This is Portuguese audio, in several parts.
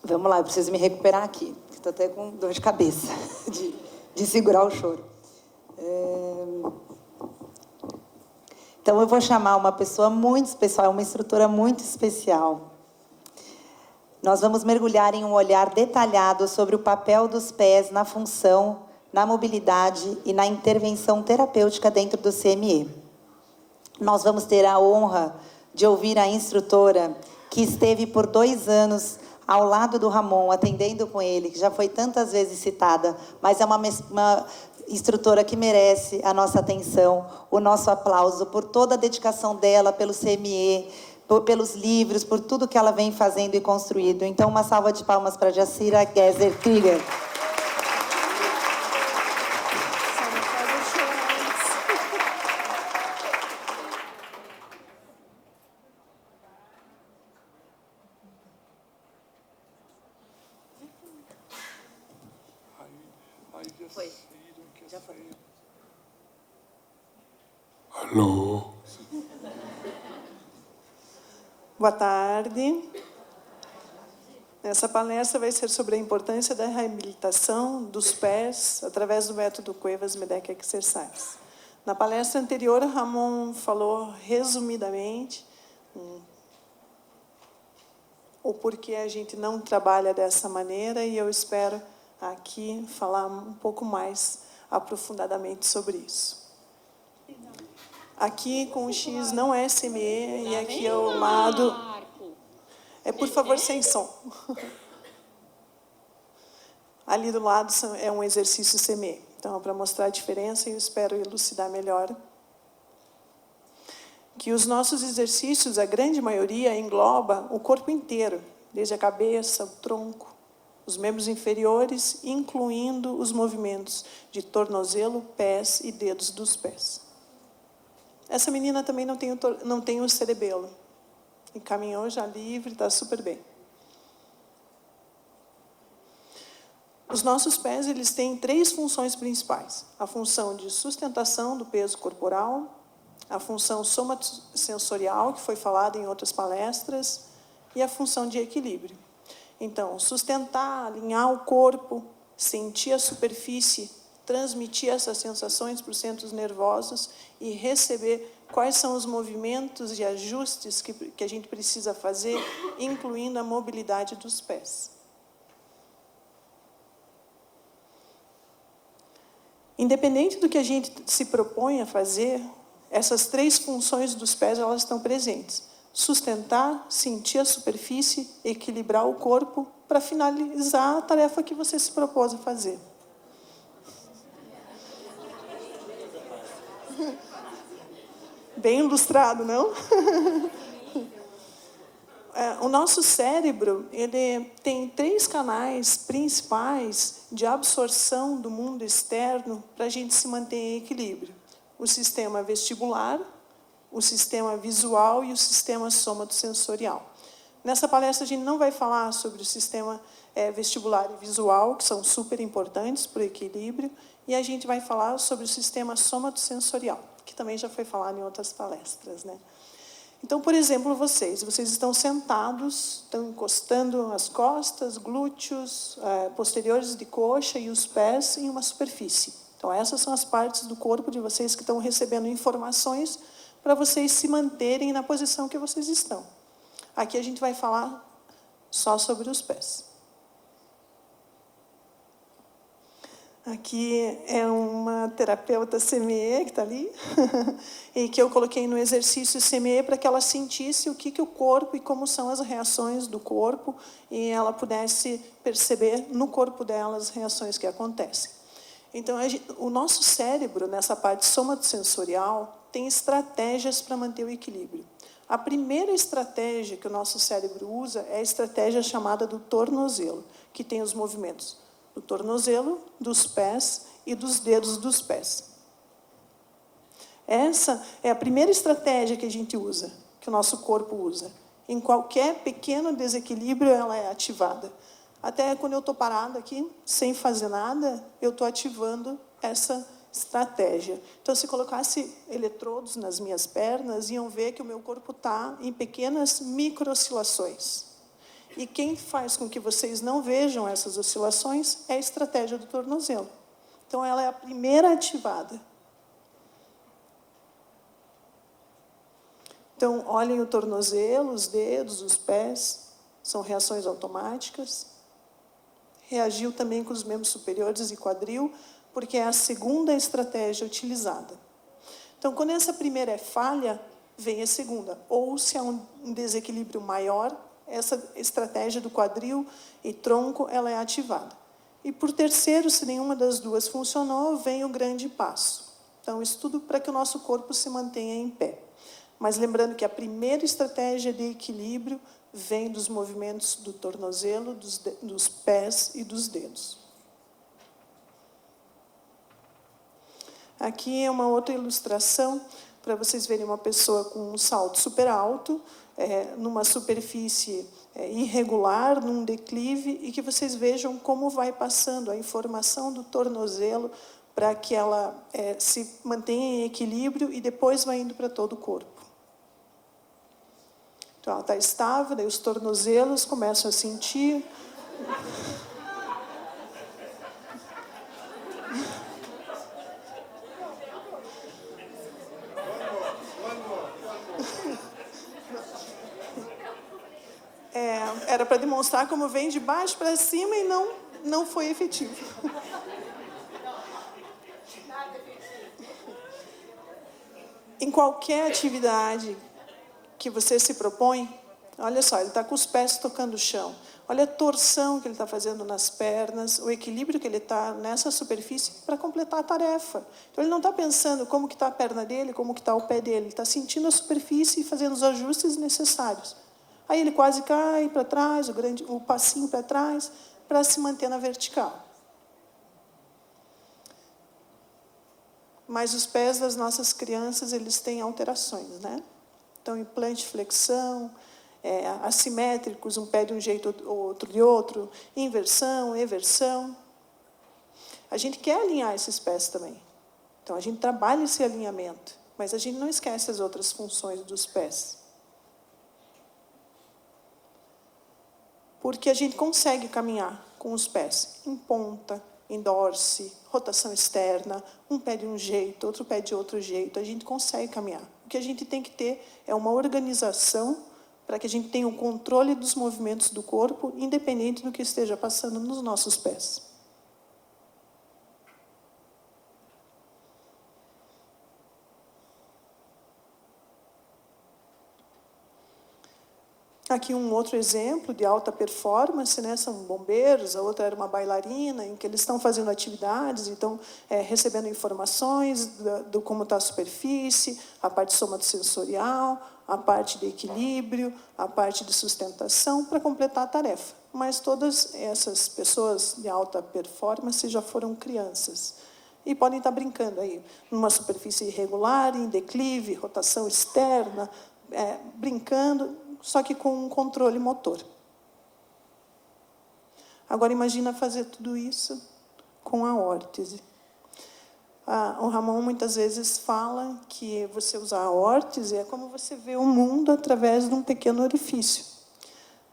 Vamos lá, eu preciso me recuperar aqui. Estou até com dor de cabeça de segurar o choro. Então, eu vou chamar uma pessoa muito especial, uma instrutora muito especial. Nós vamos mergulhar em um olhar detalhado sobre o papel dos pés na função, na mobilidade e na intervenção terapêutica dentro do CME. Nós vamos ter a honra de ouvir a instrutora que esteve por 2 anos ao lado do Ramon, atendendo com ele, que já foi tantas vezes citada, mas é uma instrutora que merece a nossa atenção, o nosso aplauso por toda a dedicação dela, pelo CME, pelos livros, por tudo que ela vem fazendo e construído. Então, uma salva de palmas para Jacira Geser Krieger. Foi. Já foi. Alô? Boa tarde. Essa palestra vai ser sobre a importância da reabilitação dos pés através do método Cuevas Medec Exercise. Na palestra anterior, Ramon falou resumidamente o porquê a gente não trabalha dessa maneira e eu espero aqui falar um pouco mais aprofundadamente sobre isso. Aqui com o X não é CME e aqui ao lado... por favor, sem som. Ali do lado é um exercício CME. Então, para mostrar a diferença, eu espero elucidar melhor. Que os nossos exercícios, a grande maioria, engloba o corpo inteiro, desde a cabeça, o tronco, os membros inferiores, incluindo os movimentos de tornozelo, pés e dedos dos pés. Essa menina também não tem o cerebelo. E caminhou já livre, está super bem. Os nossos pés, eles têm 3 funções principais. A função de sustentação do peso corporal, a função somatosensorial, que foi falada em outras palestras, e a função de equilíbrio. Então, sustentar, alinhar o corpo, sentir a superfície, transmitir essas sensações para os centros nervosos e receber quais são os movimentos e ajustes que a gente precisa fazer, incluindo a mobilidade dos pés. Independente do que a gente se propõe a fazer, essas 3 funções dos pés, elas estão presentes. Sustentar, sentir a superfície, equilibrar o corpo, para finalizar a tarefa que você se propôs a fazer. Bem ilustrado, não? O nosso cérebro, ele tem 3 canais principais de absorção do mundo externo para a gente se manter em equilíbrio. O sistema vestibular, o sistema visual e o sistema somatosensorial. Nessa palestra, a gente não vai falar sobre o sistema vestibular e visual, que são super importantes para o equilíbrio, e a gente vai falar sobre o sistema somatosensorial, que também já foi falado em outras palestras, né? Então, por exemplo, vocês estão sentados, estão encostando as costas, glúteos, posteriores de coxa e os pés em uma superfície. Então, essas são as partes do corpo de vocês que estão recebendo informações para vocês se manterem na posição que vocês estão. Aqui a gente vai falar só sobre os pés. Aqui é uma terapeuta CME que está ali, e que eu coloquei no exercício CME para que ela sentisse o que o corpo e como são as reações do corpo, e ela pudesse perceber no corpo dela as reações que acontecem. Então, o nosso cérebro, nessa parte somatosensorial, tem estratégias para manter o equilíbrio. A primeira estratégia que o nosso cérebro usa é a estratégia chamada do tornozelo, que tem os movimentos do tornozelo, dos pés e dos dedos dos pés. Essa é a primeira estratégia que a gente usa, que o nosso corpo usa. Em qualquer pequeno desequilíbrio, ela é ativada. Até quando eu estou parada aqui, sem fazer nada, eu estou ativando essa estratégia. Então, se colocasse eletrodos nas minhas pernas, iam ver que o meu corpo está em pequenas micro-oscilações. E quem faz com que vocês não vejam essas oscilações é a estratégia do tornozelo. Então, ela é a primeira ativada. Então, olhem o tornozelo, os dedos, os pés, são reações automáticas. Reagiu também com os membros superiores e quadril, porque é a segunda estratégia utilizada. Então, quando essa primeira é falha, vem a segunda. Ou, se há um desequilíbrio maior, essa estratégia do quadril e tronco, ela é ativada. E, por terceiro, se nenhuma das duas funcionou, vem o grande passo. Então, isso tudo para que o nosso corpo se mantenha em pé. Mas lembrando que a primeira estratégia de equilíbrio vem dos movimentos do tornozelo, dos pés e dos dedos. Aqui é uma outra ilustração para vocês verem uma pessoa com um salto super alto, numa superfície irregular, num declive, e que vocês vejam como vai passando a informação do tornozelo para que ela se mantenha em equilíbrio e depois vai indo para todo o corpo. Então, ela está estável, daí os tornozelos começam a sentir. Era para demonstrar como vem de baixo para cima e não foi efetivo. Em qualquer atividade que você se propõe, olha só, ele está com os pés tocando o chão. Olha a torção que ele está fazendo nas pernas, o equilíbrio que ele está nessa superfície para completar a tarefa. Então, ele não está pensando como que está a perna dele, como que está o pé dele. Ele está sentindo a superfície e fazendo os ajustes necessários. Aí ele quase cai para trás, o passinho para trás, para se manter na vertical. Mas os pés das nossas crianças, eles têm alterações, né? Então, implante, flexão, assimétricos, um pé de um jeito, outro de outro, inversão, eversão. A gente quer alinhar esses pés também. Então, a gente trabalha esse alinhamento, mas a gente não esquece as outras funções dos pés. Porque a gente consegue caminhar com os pés em ponta, em dorse, rotação externa, um pé de um jeito, outro pé de outro jeito. A gente consegue caminhar. O que a gente tem que ter é uma organização para que a gente tenha o controle dos movimentos do corpo, independente do que esteja passando nos nossos pés. Aqui um outro exemplo de alta performance, né? São bombeiros, a outra era uma bailarina, em que eles estão fazendo atividades, então recebendo informações do como está a superfície, a parte somatosensorial, a parte de equilíbrio, a parte de sustentação, para completar a tarefa. Mas todas essas pessoas de alta performance já foram crianças. E podem estar brincando aí, numa superfície irregular, em declive, rotação externa, brincando, só que com um controle motor. Agora, imagina fazer tudo isso com a órtese. O Ramon muitas vezes fala que você usar a órtese é como você vê o mundo através de um pequeno orifício.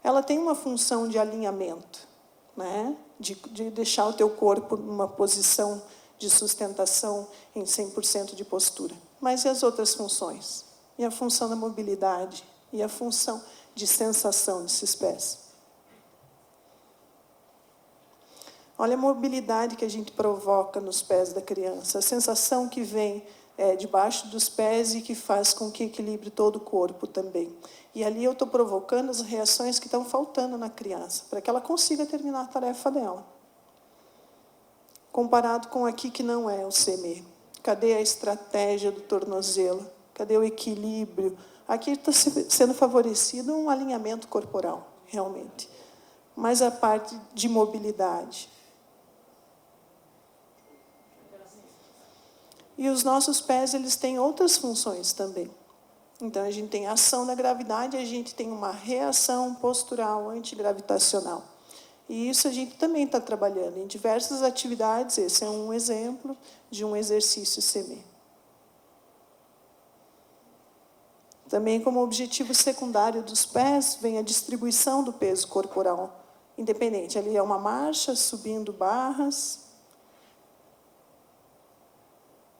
Ela tem uma função de alinhamento, né? de deixar o teu corpo numa posição de sustentação em 100% de postura. Mas e as outras funções? E a função da mobilidade? E a função de sensação desses pés? Olha a mobilidade que a gente provoca nos pés da criança, a sensação que vem debaixo dos pés e que faz com que equilibre todo o corpo também. E ali eu estou provocando as reações que estão faltando na criança, para que ela consiga terminar a tarefa dela. Comparado com aqui que não é o CME. Cadê a estratégia do tornozelo? Cadê o equilíbrio? Aqui está sendo favorecido um alinhamento corporal, realmente. Mas a parte de mobilidade. E os nossos pés, eles têm outras funções também. Então, a gente tem a ação da gravidade, a gente tem uma reação postural antigravitacional. E isso a gente também está trabalhando em diversas atividades. Esse é um exemplo de um exercício CME. Também como objetivo secundário dos pés vem a distribuição do peso corporal independente. Ali é uma marcha, subindo barras.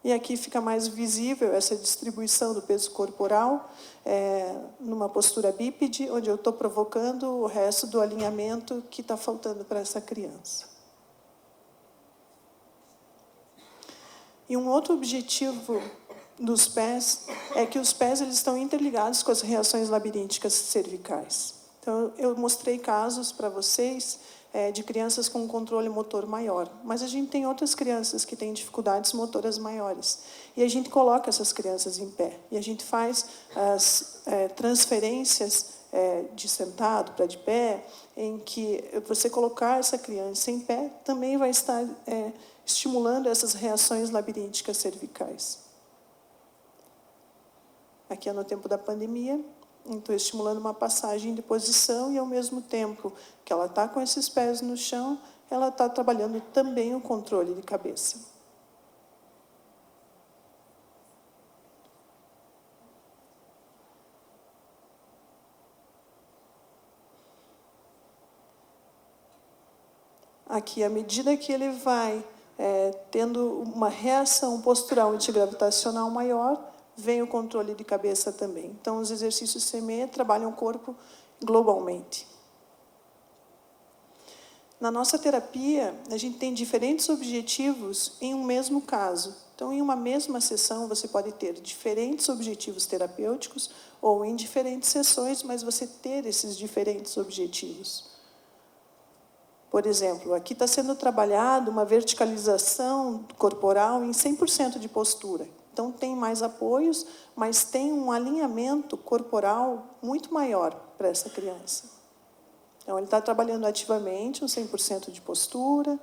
E aqui fica mais visível essa distribuição do peso corporal, numa postura bípede, onde eu estou provocando o resto do alinhamento que está faltando para essa criança. E um outro objetivo dos pés é que os pés eles estão interligados com as reações labirínticas cervicais. Então, eu mostrei casos para vocês de crianças com controle motor maior, mas a gente tem outras crianças que têm dificuldades motoras maiores. E a gente coloca essas crianças em pé. E a gente faz as transferências de sentado para de pé, em que você colocar essa criança em pé também vai estar estimulando essas reações labirínticas cervicais. Aqui é no tempo da pandemia, estou estimulando uma passagem de posição e, ao mesmo tempo que ela está com esses pés no chão, ela está trabalhando também o controle de cabeça. Aqui, à medida que ele vai tendo uma reação postural antigravitacional maior, vem o controle de cabeça também. Então, os exercícios CME trabalham o corpo globalmente. Na nossa terapia, a gente tem diferentes objetivos em um mesmo caso. Então, em uma mesma sessão, você pode ter diferentes objetivos terapêuticos ou em diferentes sessões, mas você ter esses diferentes objetivos. Por exemplo, aqui está sendo trabalhado uma verticalização corporal em 100% de postura. Então, tem mais apoios, mas tem um alinhamento corporal muito maior para essa criança. Então, ele está trabalhando ativamente um 100% de postura,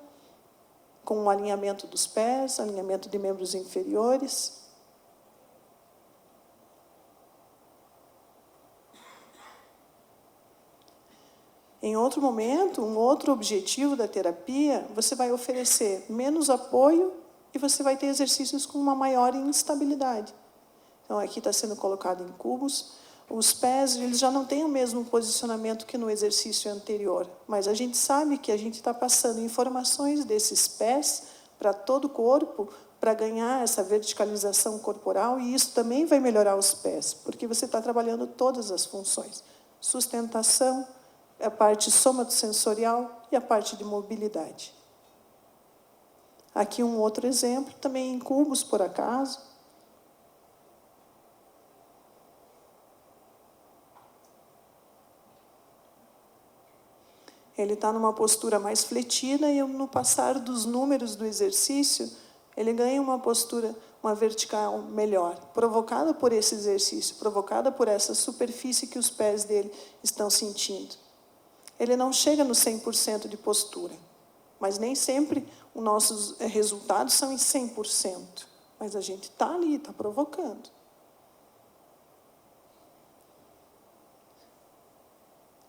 com o alinhamento dos pés, alinhamento de membros inferiores. Em outro momento, um outro objetivo da terapia, você vai oferecer menos apoio e você vai ter exercícios com uma maior instabilidade. Então, aqui está sendo colocado em cubos. Os pés, eles já não têm o mesmo posicionamento que no exercício anterior, mas a gente sabe que a gente está passando informações desses pés para todo o corpo, para ganhar essa verticalização corporal, e isso também vai melhorar os pés, porque você está trabalhando todas as funções. Sustentação, a parte somatosensorial e a parte de mobilidade. Aqui um outro exemplo, também em cubos, por acaso. Ele está numa postura mais fletida e, no passar dos números do exercício, ele ganha uma postura, uma vertical melhor, provocada por esse exercício, provocada por essa superfície que os pés dele estão sentindo. Ele não chega no 100% de postura, mas nem sempre os nossos resultados são em 100%. Mas a gente está ali, está provocando.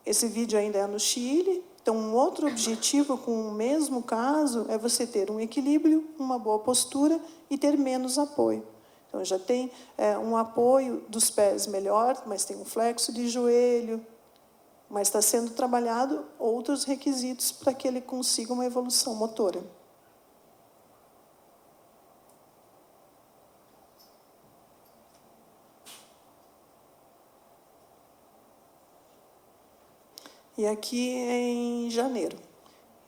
Esse vídeo ainda é no Chile. Então, um outro objetivo com o mesmo caso é você ter um equilíbrio, uma boa postura e ter menos apoio. Então, já tem um apoio dos pés melhor, mas tem um flexo de joelho, mas está sendo trabalhado outros requisitos para que ele consiga uma evolução motora. E aqui é em janeiro.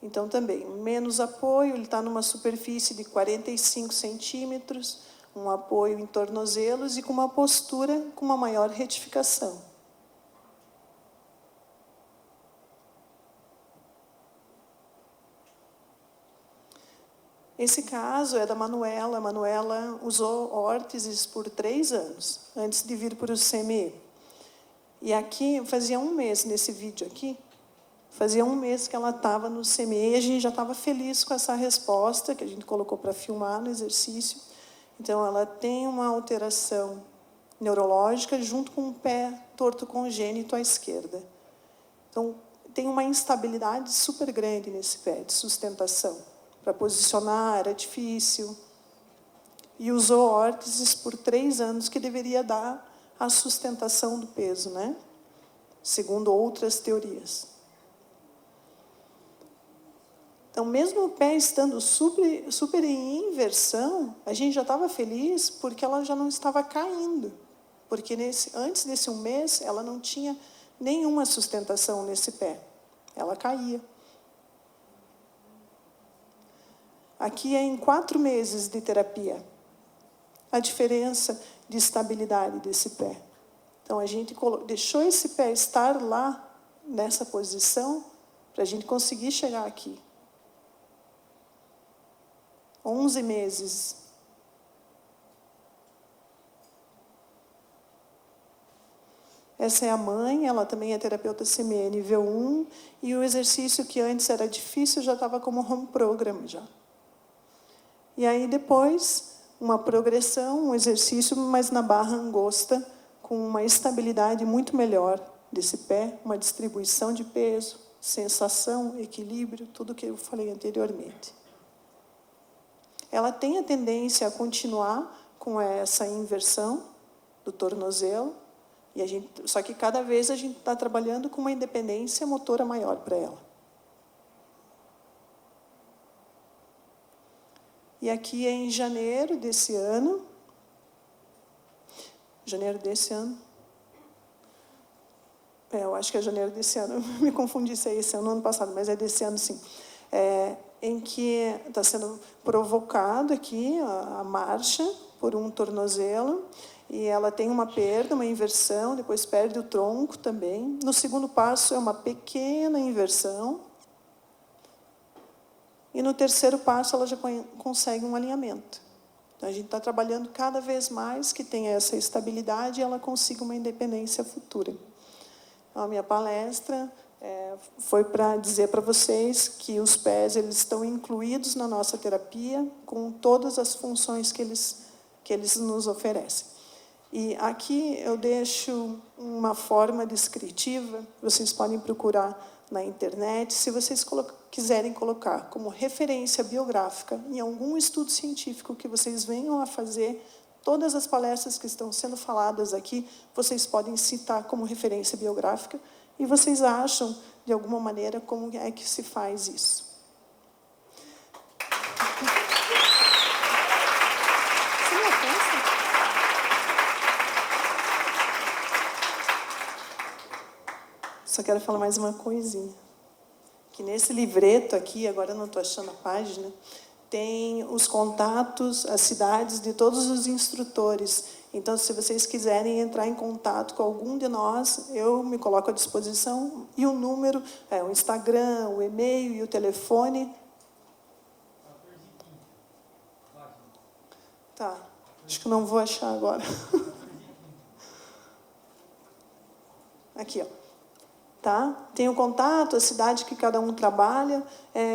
Então, também, menos apoio, ele está numa superfície de 45 centímetros, um apoio em tornozelos e com uma postura com uma maior retificação. Esse caso é da Manuela. A Manuela usou órteses por 3 anos, antes de vir para o CME. E aqui, fazia 1 mês, nesse vídeo aqui, fazia 1 mês que ela estava no CME e a gente já estava feliz com essa resposta que a gente colocou para filmar no exercício. Então, ela tem uma alteração neurológica junto com um pé torto congênito à esquerda. Então, tem uma instabilidade super grande nesse pé, de sustentação. Para posicionar era difícil. E usou órteses por 3 anos, que deveria dar a sustentação do peso, né? Segundo outras teorias. Então, mesmo o pé estando super em inversão, a gente já estava feliz porque ela já não estava caindo. Porque antes desse 1 mês, ela não tinha nenhuma sustentação nesse pé. Ela caía. Aqui é em 4 meses de terapia. A diferença de estabilidade desse pé. Então, a gente deixou esse pé estar lá, nessa posição, para a gente conseguir chegar aqui. 11 meses. Essa é a mãe, ela também é terapeuta CME nível 1, e o exercício que antes era difícil já estava como home program já. E aí depois, uma progressão, um exercício, mas na barra angosta, com uma estabilidade muito melhor desse pé, uma distribuição de peso, sensação, equilíbrio, tudo que eu falei anteriormente. Ela tem a tendência a continuar com essa inversão do tornozelo, só que cada vez a gente está trabalhando com uma independência motora maior para ela. E aqui é em janeiro desse ano. Janeiro desse ano. Eu acho que é janeiro desse ano. Eu me confundi se é esse ano ou ano passado, mas é desse ano, sim. Em que está sendo provocado aqui a marcha por um tornozelo, e ela tem uma perda, uma inversão, depois perde o tronco também. No segundo passo é uma pequena inversão, e no terceiro passo ela já consegue um alinhamento. Então, a gente está trabalhando cada vez mais que tenha essa estabilidade e ela consiga uma independência futura. Então, a minha palestra foi para dizer para vocês que os pés eles estão incluídos na nossa terapia com todas as funções que eles nos oferecem. E aqui eu deixo uma forma descritiva, vocês podem procurar na internet, se vocês quiserem colocar como referência biográfica em algum estudo científico que vocês venham a fazer, todas as palestras que estão sendo faladas aqui, vocês podem citar como referência biográfica, e vocês acham, de alguma maneira, como é que se faz isso. Só quero falar mais uma coisinha. Que nesse livreto aqui, agora eu não estou achando a página, tem os contatos, as cidades de todos os instrutores. Então, se vocês quiserem entrar em contato com algum de nós, eu me coloco à disposição. E o número, o Instagram, o e-mail e o telefone. Tá, acho que não vou achar agora. Aqui, ó. Tá? Tem o contato, a cidade que cada um trabalha,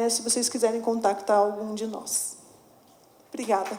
se vocês quiserem contactar algum de nós. Obrigada.